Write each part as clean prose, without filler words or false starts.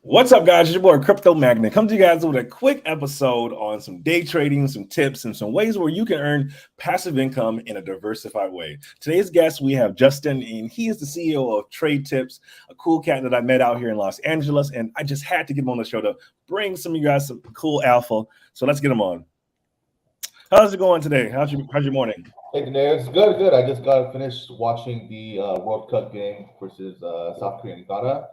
What's up, guys? It's your boy Crypto Magnet. Come to you guys with a quick episode on some day trading, some tips, and some ways where you can earn passive income in a diversified way. Today's guest, we have Justin, and he is the CEO of Tradetips, a cool cat that I met out here in Los Angeles, and I just had to get him on the show to bring some of you guys some cool alpha. So let's get him on. How's it going today? How's your morning? Hey, Daenerys. Good. I just got finished watching the World Cup game versus South Korea and Ghana,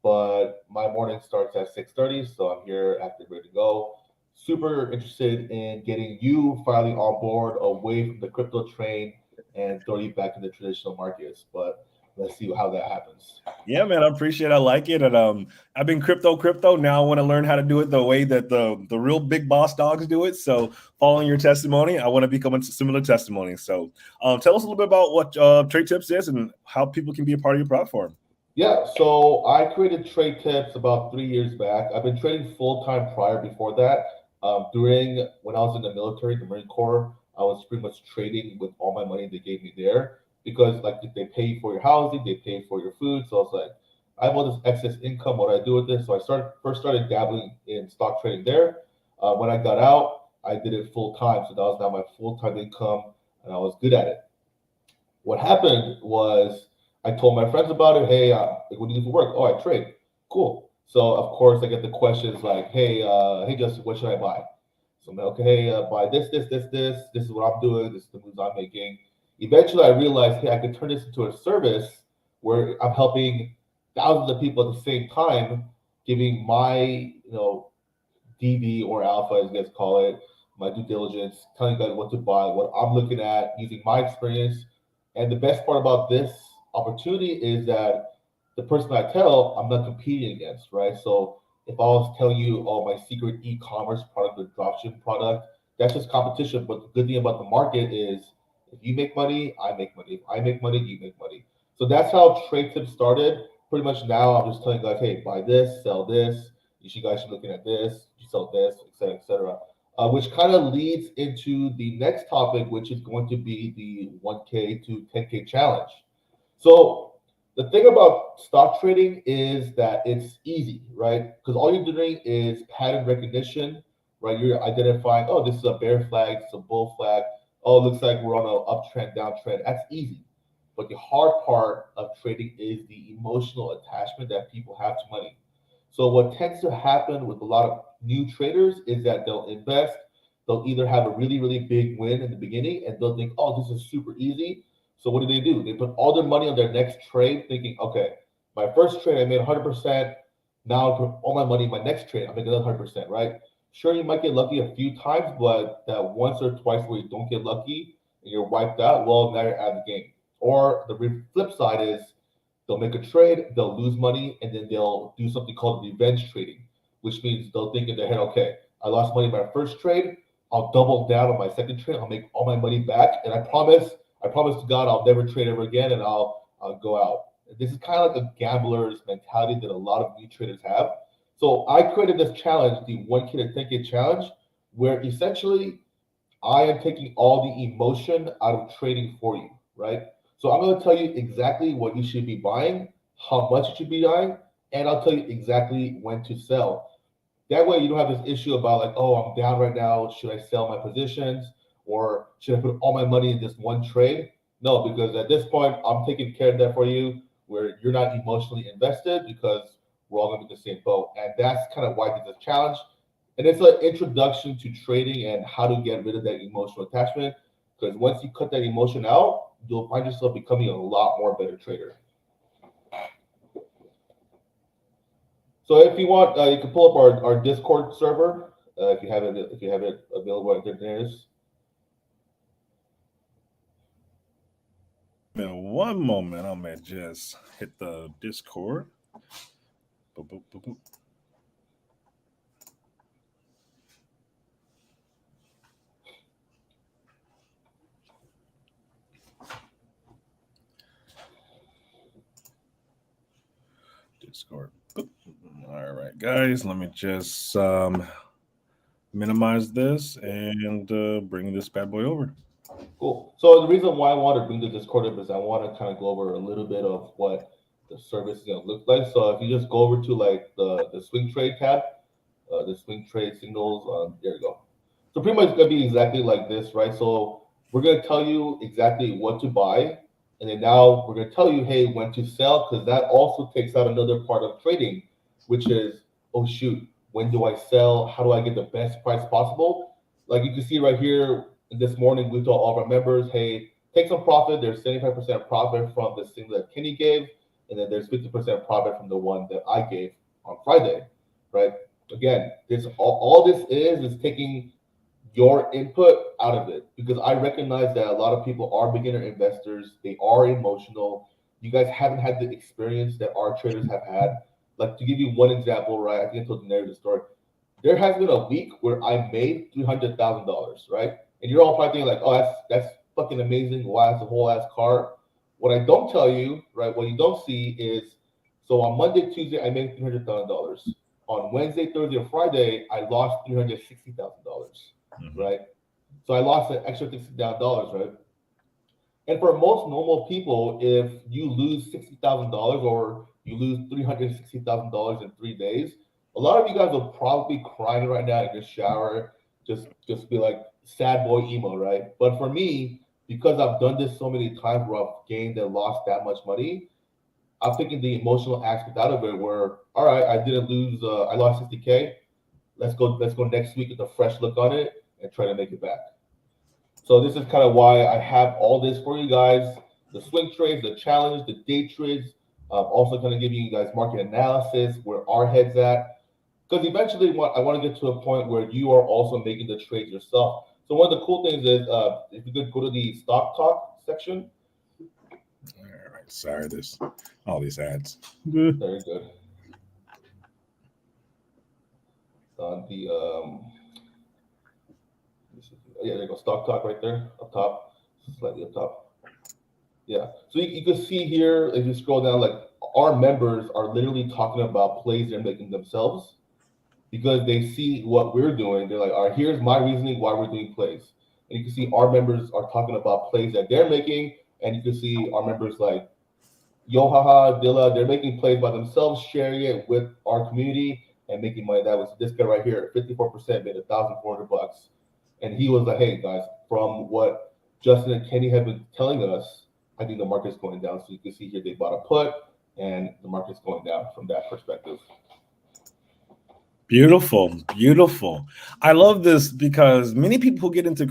but my morning starts at 6:30, so I'm here active, ready to go. Super interested in getting you finally on board away from the crypto train and throw you back in the traditional markets. But let's see how that happens. Yeah, man, I appreciate it. I like it. And I've been crypto. Now I want to learn how to do it the way that the real big boss dogs do it. So following your testimony, I want to become a similar testimony. So tell us a little bit about what Tradetips is and how people can be a part of your platform. Yeah, so I created Tradetips about 3 years back. I've been trading full time prior before that. During when I was in the military, the Marine Corps, I was pretty much trading with all my money they gave me there because like they pay for your housing, they pay for your food. So I was like, I have all this excess income. What do I do with this? So I started dabbling in stock trading there. When I got out, I did it full time. So that was now my full time income, and I was good at it. What happened was I told my friends about it. Hey, like, what do you do for work? Oh, I trade. Cool. So of course I get the questions like, hey, Justin, what should I buy? So I'm like, okay, hey, buy this. This is what I'm doing. This is the moves I'm making. Eventually, I realized, hey, I could turn this into a service where I'm helping thousands of people at the same time, giving my, DD or alpha, as you guys call it, my due diligence, telling you guys what to buy, what I'm looking at, using my experience. And the best part about this opportunity is that the person I tell, I'm not competing against, right? So if I was telling you, oh, my secret e-commerce product or dropship product, that's just competition. But the good thing about the market is if you make money, I make money. If I make money, you make money. So that's how Trade Tips started. Pretty much now I'm just telling guys, hey, buy this, sell this. Guys should be looking at this, you sell this, et cetera. Which kind of leads into the next topic, which is going to be the 1K to 10K challenge. So the thing about stock trading is that it's easy, right? Because all you're doing is pattern recognition, right? You're identifying, oh, this is a bear flag, it's a bull flag. Oh, it looks like we're on an uptrend, downtrend. That's easy. But the hard part of trading is the emotional attachment that people have to money. So what tends to happen with a lot of new traders is that they'll invest, they'll either have a really, really big win in the beginning and they'll think, oh, this is super easy. So what do? They put all their money on their next trade thinking, okay, my first trade I made 100%. Now I put all my money in my next trade, I make another 100%, right? Sure, you might get lucky a few times, but that once or twice where you don't get lucky and you're wiped out, well, now you're out of the game. Or the flip side is they'll make a trade, they'll lose money, and then they'll do something called revenge trading, which means they'll think in their head, okay, I lost money in my first trade, I'll double down on my second trade, I'll make all my money back, and I promise to God I'll never trade ever again, and I'll go out. This is kind of like a gambler's mentality that a lot of new traders have. So I created this challenge, the 1K to 10K challenge, where essentially I am taking all the emotion out of trading for you, right? So I'm going to tell you exactly what you should be buying, how much you should be buying, and I'll tell you exactly when to sell. That way you don't have this issue about like, oh, I'm down right now. Should I sell my positions or should I put all my money in this one trade? No, because at this point, I'm taking care of that for you where you're not emotionally invested because we're all going to be in the same boat. And that's kind of why I did this challenge. And it's an introduction to trading and how to get rid of that emotional attachment. Because once you cut that emotion out, you'll find yourself becoming a lot more better trader. So if you want, you can pull up our Discord server if you have it available at there. One moment, I'm gonna just hit the Discord. Boop, boop, boop, boop. Discord. Boop. All right, guys, let me just minimize this and bring this bad boy over. Cool. So the reason why I want to bring the Discord up is I want to kind of go over a little bit of what the service is gonna look like. So if you just go over to like the swing trade tab, the swing trade signals, there you go. So pretty much it's gonna be exactly like this, right? So we're gonna tell you exactly what to buy, and then now we're gonna tell you, hey, when to sell, because that also takes out another part of trading, which is, oh shoot, when do I sell? How do I get the best price possible? Like you can see right here, this morning we told all of our members, hey, take some profit. There's 75% profit from the signal that Kenny gave, and then there's 50% profit from the one that I gave on Friday, right? Again, this all this is taking your input out of it, because I recognize that a lot of people are beginner investors. They are emotional. You guys haven't had the experience that our traders have had. Like to give you one example, right? I think I told the narrative story. There has been a week where I made $300,000, right? And you're all probably thinking like, oh, that's fucking amazing. Wow, that's a whole ass car. What I don't tell you, right? What you don't see is, so on Monday, Tuesday, I made $300,000. On Wednesday, Thursday, or Friday, I lost $360,000, Mhm. right? So I lost an extra $60,000, right? And for most normal people, if you lose $60,000 or you lose $360,000 in 3 days, a lot of you guys will probably be crying right now in your shower, just be like sad boy emo, right? But for me, because I've done this so many times where I've gained and lost that much money, I'm taking the emotional aspect out of it. Where all right, I didn't lose, I lost 60K. Let's go next week with a fresh look on it and try to make it back. So this is kind of why I have all this for you guys: the swing trades, the challenge, the day trades. Also, kind of giving you guys market analysis, where our heads at. Because eventually, I want to get to a point where you are also making the trades yourself. So one of the cool things is, if you could go to the stock talk section. All right. Sorry, there's all these ads. Very good. On the yeah, there you go. Stock talk right there up top, slightly up top. Yeah. So you can see here, if you scroll down, like our members are literally talking about plays they're making themselves, because they see what we're doing. They're like, all right, here's my reasoning why we're doing plays. And you can see our members are talking about plays that they're making. And you can see our members like Yohaha, Dilla, they're making plays by themselves, sharing it with our community and making money. That was this guy right here, 54% made $1,400. And he was like, hey guys, from what Justin and Kenny have been telling us, I think the market's going down. So you can see here they bought a put and the market's going down from that perspective. Beautiful, beautiful. I love this because many people get into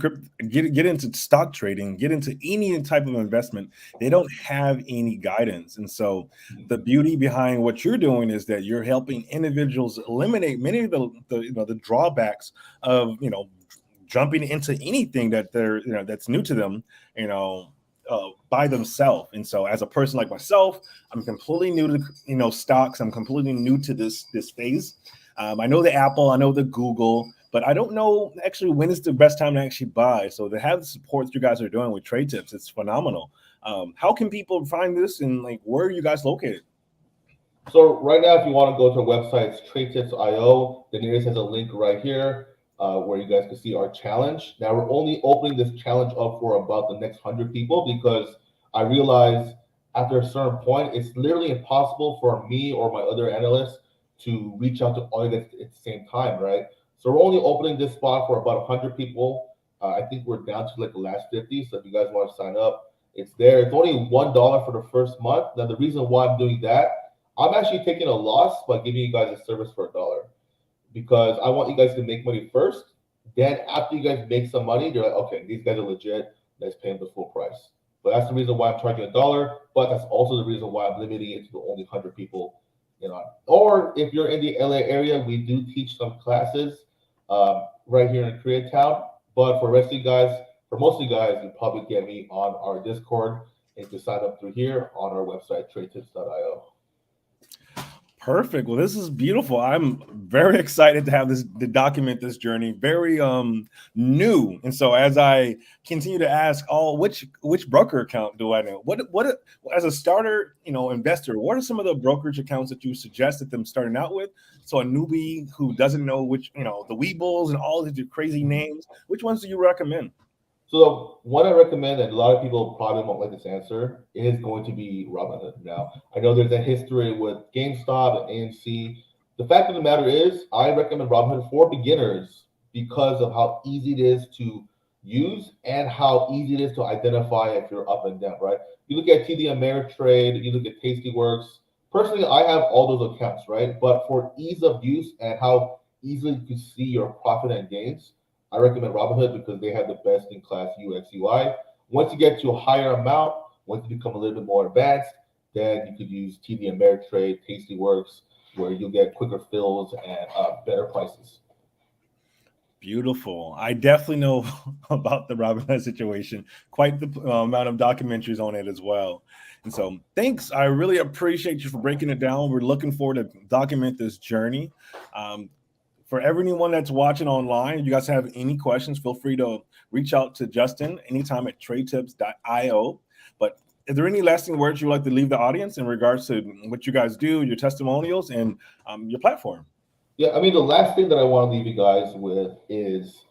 get into stock trading, get into any type of investment. They don't have any guidance, and so the beauty behind what you're doing is that you're helping individuals eliminate many of the the drawbacks of jumping into anything that they're that's new to them. You know. By themselves, and so as a person like myself, I'm completely new to stocks. I'm completely new to this phase. I know the Apple, I know the Google, but I don't know actually when is the best time to actually buy. So to have the support that you guys are doing with trade tips, it's phenomenal. How can people find this, and like where are you guys located? So right now, if you want to go to our website, it's tradetips.io. The nearest has a link right here where you guys can see our challenge. Now we're only opening this challenge up for about the next 100 people, because I realize after a certain point, it's literally impossible for me or my other analysts to reach out to all of you guys at the same time, right? So we're only opening this spot for about 100 people. I think we're down to like the last 50. So if you guys want to sign up, it's there. It's only $1 for the first month. Now the reason why I'm doing that, I'm actually taking a loss by giving you guys a service for $1, because I want you guys to make money first. Then after you guys make some money, you're like, okay, these guys are legit. Let's pay them the full price. But that's the reason why I'm charging $1. But that's also the reason why I'm limiting it to only 100 people. Or if you're in the LA area, we do teach some classes right here in Koreatown. But for the rest of you guys, for most of you guys, you probably get me on our Discord, and you can sign up through here on our website, tradetips.io. Perfect. Well, this is beautiful. I'm very excited to have this to document this journey. Very new. And so as I continue to ask, which broker account do I know? What as a starter, investor, what are some of the brokerage accounts that you suggested them starting out with? So a newbie who doesn't know which, the Weebles and all these crazy names, which ones do you recommend? So what I recommend, and a lot of people probably won't like this answer, is going to be Robinhood. Now, I know there's a history with GameStop and AMC. The fact of the matter is, I recommend Robinhood for beginners because of how easy it is to use and how easy it is to identify if you're up and down, right? You look at TD Ameritrade, you look at Tastyworks. Personally, I have all those accounts, right? But for ease of use and how easily you can see your profit and gains, I recommend Robinhood because they have the best in class UX UI. Once you get to a higher amount, once you become a little bit more advanced, then you could use TD Ameritrade, Tastyworks, where you'll get quicker fills and better prices. Beautiful. I definitely know about the Robinhood situation. Quite the amount of documentaries on it as well. And so, thanks. I really appreciate you for breaking it down. We're looking forward to document this journey. Um, for everyone that's watching online, if you guys have any questions, feel free to reach out to Justin anytime at tradetips.io. But is there any lasting words you'd like to leave the audience in regards to what you guys do, your testimonials, and your platform? Yeah, I mean, the last thing that I want to leave you guys with is,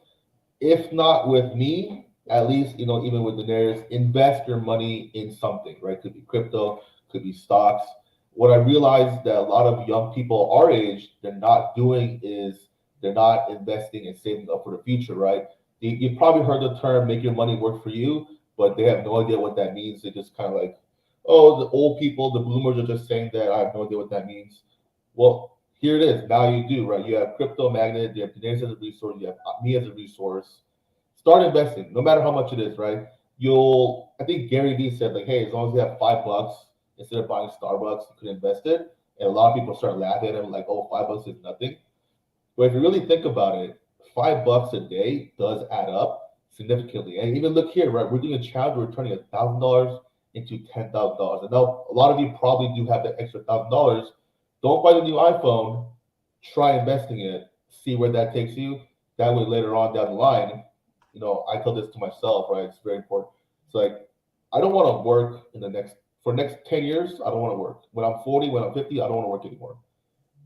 if not with me, at least, even with Daenerys, invest your money in something, right? Could be crypto, could be stocks. What I realized that a lot of young people our age, they're not doing is they're not investing and saving up for the future, right? You probably heard the term make your money work for you, but they have no idea what that means. They just kind of like, oh, the old people, the boomers are just saying that. I have no idea what that means. Well, here it is. Now you do, right? You have Crypto Magnet, you have Daenerys as a resource, you have me as a resource. Start investing, no matter how much it is, right? I think Gary Vee said, like, hey, as long as you have $5, instead of buying Starbucks, you could invest it. And a lot of people start laughing at him, like, oh, $5 is nothing. But if you really think about it, $5 a day does add up significantly. And even look here, right? We're doing a challenge, we're turning $1,000 into $10,000. And now a lot of you probably do have that extra $1,000. Don't buy the new iPhone, try investing it, see where that takes you. That way later on down the line, I tell this to myself, right? It's very important. It's like I don't want to work for the next 10 years, I don't want to work. When I'm 40, when I'm 50, I don't want to work anymore.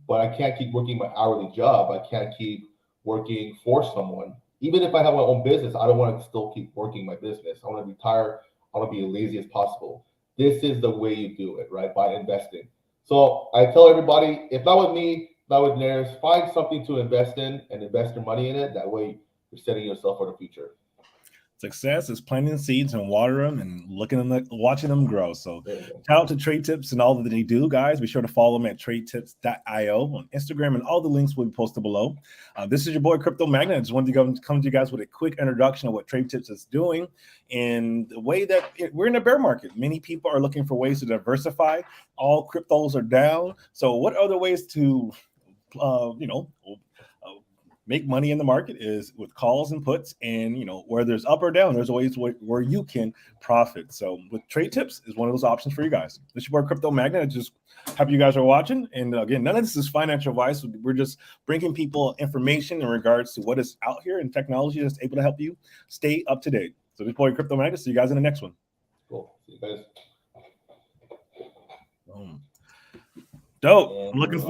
But I can't keep working my hourly job. I can't keep working for someone. Even if I have my own business, I don't want to still keep working my business. I want to retire. I want to be as lazy as possible. This is the way you do it, right? By investing. So I tell everybody, if not with me, not with Nares, find something to invest in and invest your money in it. That way you're setting yourself for the future. Success is planting seeds and water them and watching them grow. So There you go. shout out to Trade Tips and all that they do, guys. Be sure to follow them at tradetips.io on Instagram, and all the links will be posted below. This is your boy Crypto Magnet. I just wanted to come to you guys with a quick introduction of what Trade Tips is doing and the way that we're in a bear market. Many people are looking for ways to diversify. All cryptos are down. So what other ways to uh, you know, uh, make money in the market is with calls and puts, and where there's up or down, there's always where you can profit. So with Trade Tips is one of those options for you guys. This is your Crypto Magnet. I just happy you guys are watching, and again, none of this is financial advice. We're just bringing people information in regards to what is out here and technology that's able to help you stay up to date. So this boy Crypto Magnet. See you guys in the next one. Cool. See you guys. Dope. I'm And looking we're forward